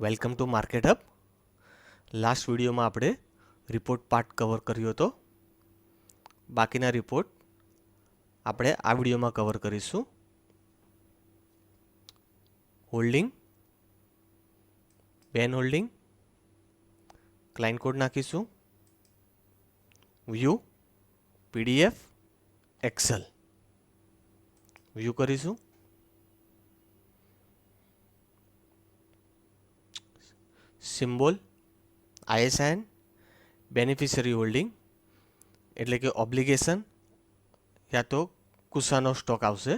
Welcome to market hub. Last વિડીયોમાં આપણે report part cover કર્યો હતો. બાકીના રિપોર્ટ આપણે આ વિડીયોમાં કવર કરીશું. હોલ્ડિંગ, બેન હોલ્ડિંગ, ક્લાયન્ટ કોડ નાખીશું, વ્યૂ, પીડીએફ, એક્સેલ. વ્યૂ કરીશું. સિમ્બોલ, ISIN, બેનિફિશરી હોલ્ડિંગ એટલે કે ઓબ્લિગેશન યા તો કુસાનો સ્ટોક આવશે.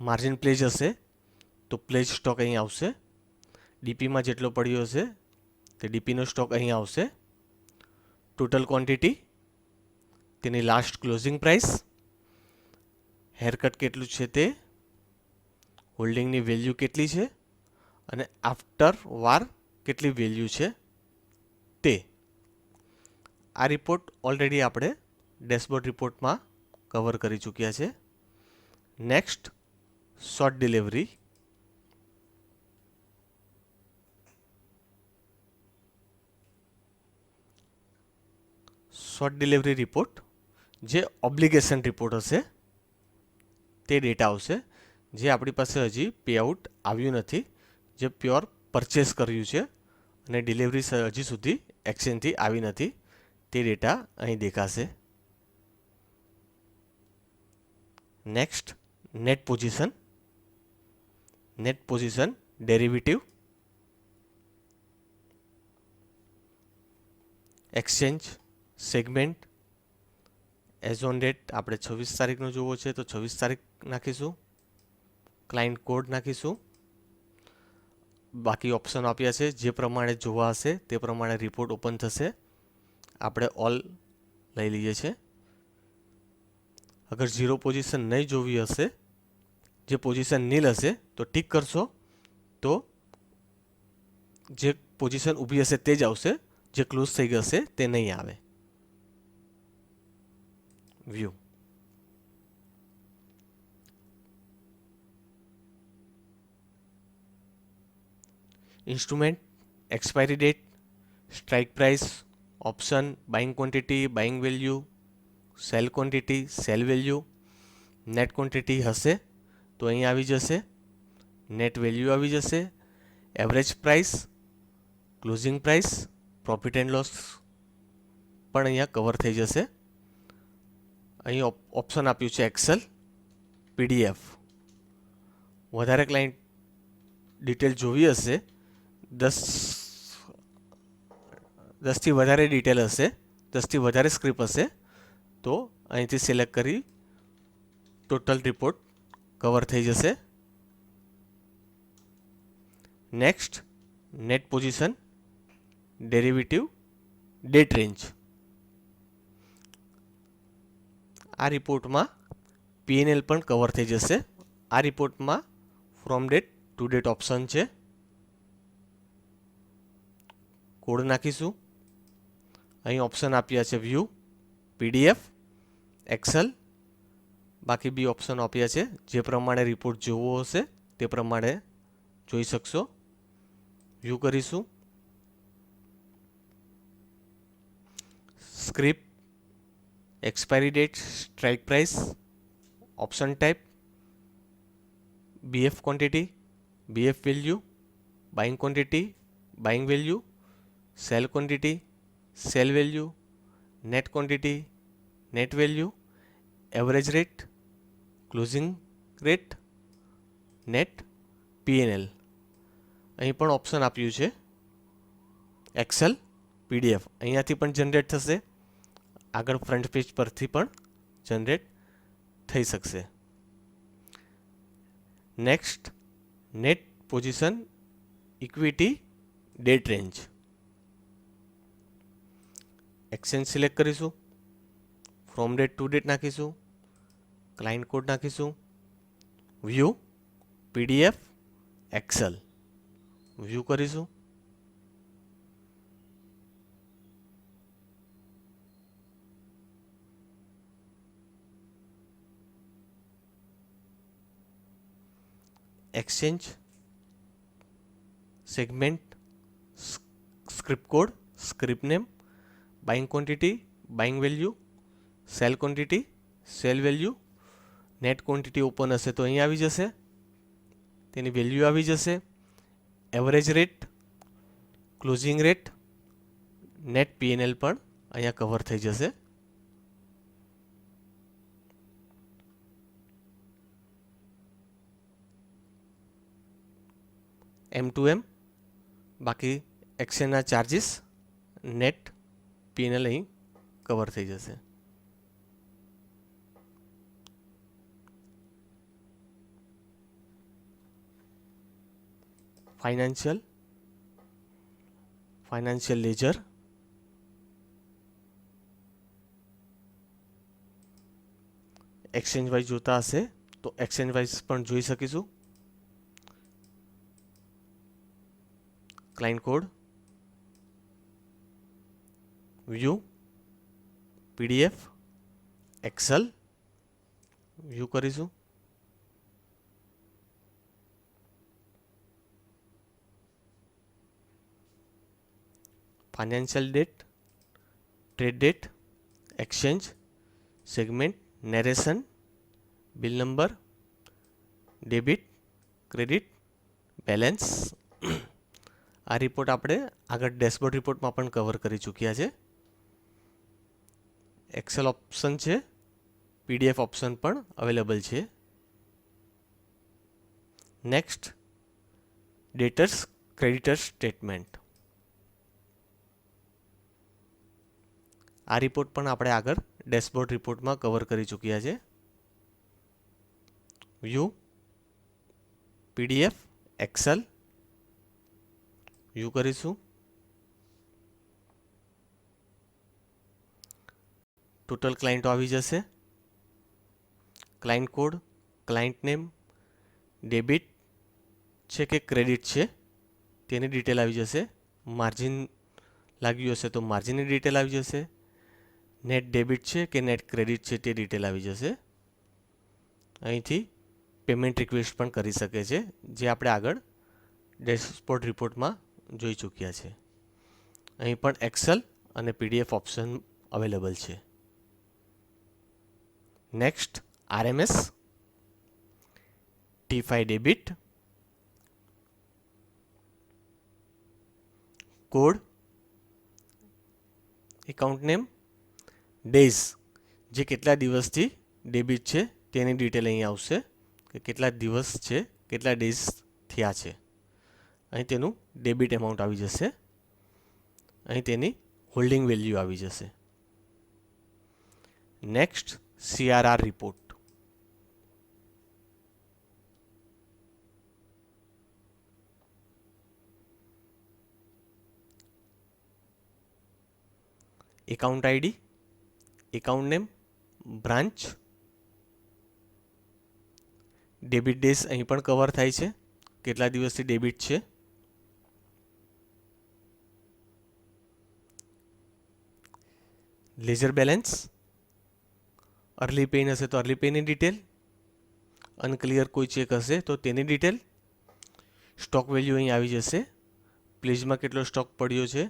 માર્જિન પ્લેજ હશે તો પ્લેજ સ્ટોક અહીં આવશે. ડીપીમાં જેટલો પડ્યો હશે તે ડીપીનો સ્ટોક અહીં આવશે. ટોટલ ક્વોન્ટિટી, તેની લાસ્ટ ક્લોઝિંગ પ્રાઇસ, હેરકટ કેટલું છે તે, હોલ્ડિંગની વેલ્યુ કેટલી છે અને આફ્ટર વાર કેટલી વેલ્યુ છે તે. આ રિપોર્ટ ઓલરેડી આપણે ડેશબોર્ડ રિપોર્ટમાં કવર કરી ચૂક્યા છે. Next, short delivery. Short delivery report જે ઓબ્લિગેશન રિપોર્ટ હશે તે ડેટા આવશે, જે આપણી પાસે હજી પેઆઉટ આવ્યું નથી, જે પ્યોર પરચેસ કર્યું છે અને ડિલિવરી હજી સુધી એક્સચેન્જથી આવી નથી. તે ડેટા અહીં દેખાશે. Next, net position. Net position derivative, exchange, segment. As on date આપણે 26 તારીખનો જોવો છે તો 26 તારીખ નાખીશું. ક્લાયન્ટ કોડ નાખીશું. બાકી ઓપ્શન આપ્યા છે, જે પ્રમાણે જોવા હશે તે પ્રમાણે રિપોર્ટ ઓપન થશે. આપણે ઓલ લઈ લઈએ છીએ. અગર ઝીરો પોઝિશન નહીં જોવી હશે, જે પોઝિશન નીલ હશે તો ટીક કરશો તો જે પોઝિશન ઊભી હશે તે જ આવશે, જે ક્લોઝ થઈ જશે તે નહીં આવે. View. Instrument, expiry date, strike price, option, buying quantity, buying value, cell quantity, cell value. Net quantity હશે તો અહીં આવી જશે, નેટ વેલ્યુ આવી જશે, average price, closing price, profit and loss પણ અહીંયા કવર થઈ જશે. અહીં ઓપ્શન આપ્યું છે એક્સેલ, પીડીએફ. વધારે ક્લાયન્ટ ડિટેલ જોવી હશે, 10થી વધારે ડિટેલ હશે, 10થી વધારે સ્ક્રિપ્ટ હશે તો અહીંથી સિલેક્ટ કરી ટોટલ રિપોર્ટ કવર થઈ જશે. Next, net position derivative, date range. આ રિપોર્ટમાં P&L પણ કવર થઈ જશે. આ રિપોર્ટમાં from date to date option છે. કોડ નાખીશું. અહીં ઓપ્શન આપ્યા છે વ્યૂ, પીડીએફ, એક્સેલ. બાકી બી ઓપ્શન આપ્યા છે, જે પ્રમાણે રિપોર્ટ જોવો હશે તે પ્રમાણે જોઈ શકશો. વ્યૂ કરીશું. Script, expiry date, strike price, option type, BF quantity, BF value, buying quantity, buying value, cell quantity, cell value, net quantity, net value, average rate, closing rate, net, P&L. અહીં પણ option આપ્યું છે Excel, PDF. અહીંયાથી પણ generate થશે, આગળ front page પરથી પણ જનરેટ થઈ શકશે. Next, net position equity, date range. Exchange select કરીશું, ફ્રોમ ડેટ ટુ ડેટ નાખીશું, ક્લાયન્ટ કોડ નાખીશું, વ્યૂ, પીડીએફ, એક્સેલ. વ્યૂ કરીશું. Exchange segment, script code, script name, buying quantity, buying value, cell quantity, cell value, net quantity open હશે તો અહીં આવી જશે, તેની વેલ્યુ આવી જશે, average rate, closing rate, net P&L પણ અહીંયા કવર થઈ જશે. M2M, બાકી એક્સચેન્જના ચાર્જીસ, નેટ પીએનએલ અહીં કવર થઈ જશે. ફાઇનાન્શિયલ લેજર, એક્સચેન્જ વાઇઝ જોતા હશે તો એક્સચેન્જ વાઇઝ પણ જોઈ શકીશું. Client code, view, PDF, excel view કરીશું. Financial date, trade date, exchange, segment, narration, bill number, debit, credit, balance. આ રિપોર્ટ આપણે આગળ ડેશબોર્ડ રિપોર્ટમાં પણ કવર કરી ચૂક્યા છે. એક્સેલ ઓપ્શન છે, પીડીએફ ઓપ્શન પણ અવેલેબલ છે. Next, debtors creditors statement. આ રિપોર્ટ પણ આપણે આગળ ડેશબોર્ડ રિપોર્ટમાં કવર કરી ચૂક્યા છે. વ્યૂ, પીડીએફ, એક્સેલ વ્યૂ કરીશું. ટોટલ ક્લાયન્ટો આવી જશે. Client code, client name, debit છે કે ક્રેડિટ છે તેની ડિટેલ આવી જશે. માર્જિન લાગ્યું હશે તો માર્જિનની ડિટેલ આવી જશે. નેટ ડેબિટ છે કે નેટ ક્રેડિટ છે તે ડિટેલ આવી જશે. અહીંથી પેમેન્ટ રિક્વેસ્ટ પણ કરી શકે છે, જે આપણે આગળ ડેશબોર્ડ રિપોર્ટમાં જોઈ ચૂક્યા છે. અહીં પણ એક્સેલ અને પીડીએફ ઓપ્શન અવેલેબલ છે. Next, RMS, T5 debit, code, account name, days જે કેટલા દિવસથી ડેબિટ છે તેની ડિટેલ અહીં આવશે કે કેટલા દિવસ છે, કેટલા ડેઝ થયા છે. અહીં તેનું ડેબિટ એમાઉન્ટ આવી જશે. અહીં તેની હોલ્ડિંગ વેલ્યુ આવી જશે. Next, CRR report. Account ID, account name, branch, debit days અહીં પણ કવર થાય છે, કેટલા દિવસથી ડેબિટ છે. લેજર બેલેન્સ, અર્લી પેઇન હશે તો અર્લી પેઇની ડિટેલ, અનક્લિયર કોઈ ચેક હશે તો તેની ડિટેલ. સ્ટોક વેલ્યુ અહીં આવી જશે. પ્લીઝમાં કેટલો સ્ટોક પડ્યો છે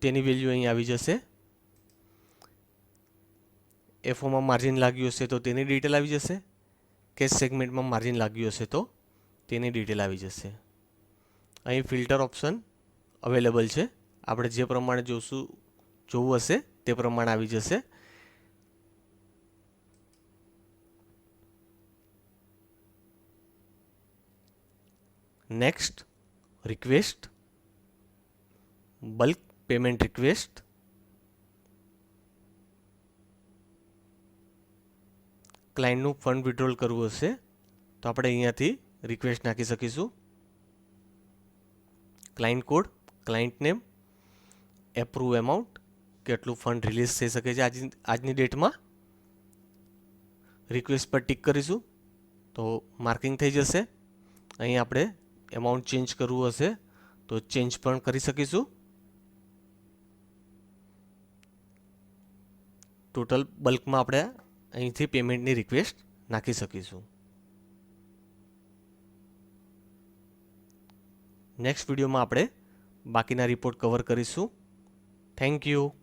તેની વેલ્યુ અહીં આવી જશે. એફઓમાં માર્જિન લાગ્યું હશે તો તેની ડિટેલ આવી જશે. કેશ સેગમેન્ટમાં માર્જિન લાગ્યું હશે તો તેની ડિટેલ આવી જશે. અહીં ફિલ્ટર ઓપ્શન અવેલેબલ છે. આપણે જે પ્રમાણે જોવું હશે તે પ્રમાણે આવી જશે. Next, request, bulk payment request, ક્લાયન્ટનું ફંડ વિડ્રોલ કરવું હશે તો આપણે અહીંયાથી રિક્વેસ્ટ નાખી શકીશું. Client code, client name, approve amount, કેટલું ફંડ રિલીઝ થઈ શકે છે આજની ડેટમાં. રિક્વેસ્ટ પર ટિક કરીશું તો માર્કિંગ થઈ જશે. અહીં આપણે એમાઉન્ટ ચેન્જ કરવું હશે તો ચેન્જ પણ કરી શકીશું. ટોટલ બલ્કમાં આપણે અહીંથી પેમેન્ટની રિક્વેસ્ટ નાખી શકીશું. નેક્સ્ટ વિડીયોમાં આપણે બાકીના રિપોર્ટ કવર કરીશું. Thank you.